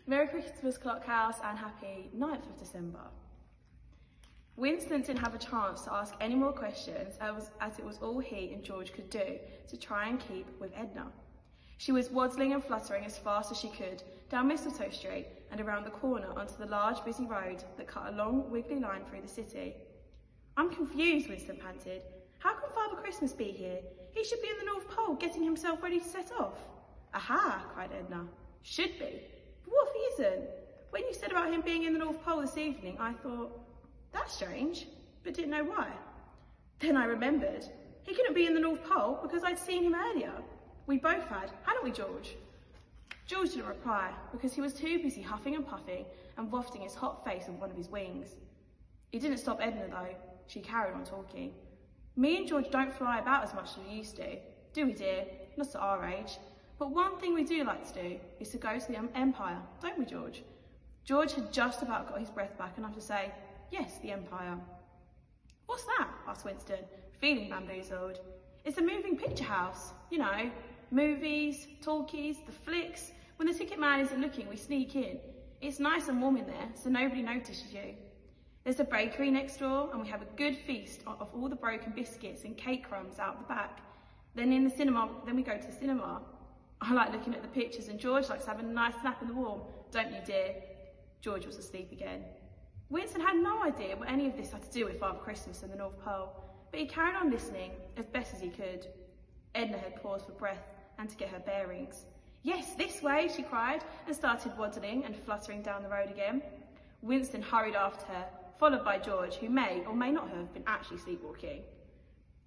Merry Christmas, Clockhouse, and happy 9th of December. Winston didn't have a chance to ask any more questions as it was all he and George could do to try and keep with Edna. She was waddling and fluttering as fast as she could down Mistletoe Street and around the corner onto the large busy road that cut a long wiggly line through the city. "I'm confused," Winston panted. "How can Father Christmas be here? He should be in the North Pole getting himself ready to set off." "Aha," cried Edna. "Should be. But what if he isn't? When you said about him being in the North Pole this evening, I thought, that's strange, but didn't know why. Then I remembered. He couldn't be in the North Pole because I'd seen him earlier. We both had, hadn't we, George?" George didn't reply because he was too busy huffing and puffing and wafting his hot face on one of his wings. It didn't stop Edna though. She carried on talking. "Me and George don't fly about as much as we used to, do we, dear? Not at our age. But one thing we do like to do is to go to the Empire, don't we, George?" George had just about got his breath back enough to say, "Yes, the Empire." "What's that?" asked Winston, feeling bamboozled. "It's a moving picture house. You know, movies, talkies, the flicks. When the ticket man isn't looking, we sneak in. It's nice and warm in there, so nobody notices you. There's a bakery next door, and we have a good feast of all the broken biscuits and cake crumbs out the back. Then we go to the cinema. I like looking at the pictures, and George likes having a nice nap in the warm, don't you, dear?" George was asleep again. Winston had no idea what any of this had to do with Father Christmas and the North Pole, but he carried on listening as best as he could. Edna had paused for breath and to get her bearings. "Yes, this way," she cried, and started waddling and fluttering down the road again. Winston hurried after her, followed by George, who may or may not have been actually sleepwalking.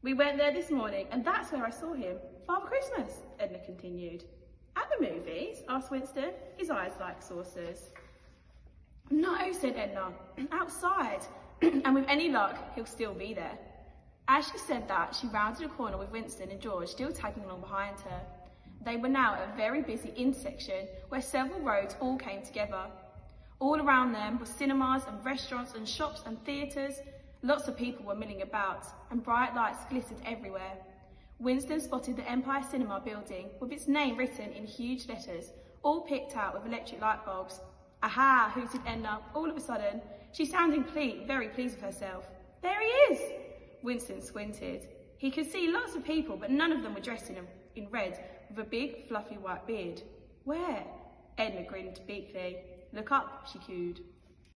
"We went there this morning, and that's where I saw him. Father Christmas," Edna continued. "At the movies?" asked Winston, his eyes like saucers. "No," said Edna, "outside, and with any luck, he'll still be there." As she said that, she rounded a corner with Winston and George still tagging along behind her. They were now at a very busy intersection where several roads all came together. All around them were cinemas and restaurants and shops and theatres. Lots of people were milling about, and bright lights glittered everywhere. Winston spotted the Empire Cinema building with its name written in huge letters, all picked out with electric light bulbs. "Aha," hooted Edna, all of a sudden. She sounded very pleased with herself. "There he is!" Winston squinted. He could see lots of people, but none of them were dressed in red with a big, fluffy white beard. "Where?" Edna grinned meekly. "Look up," she cooed.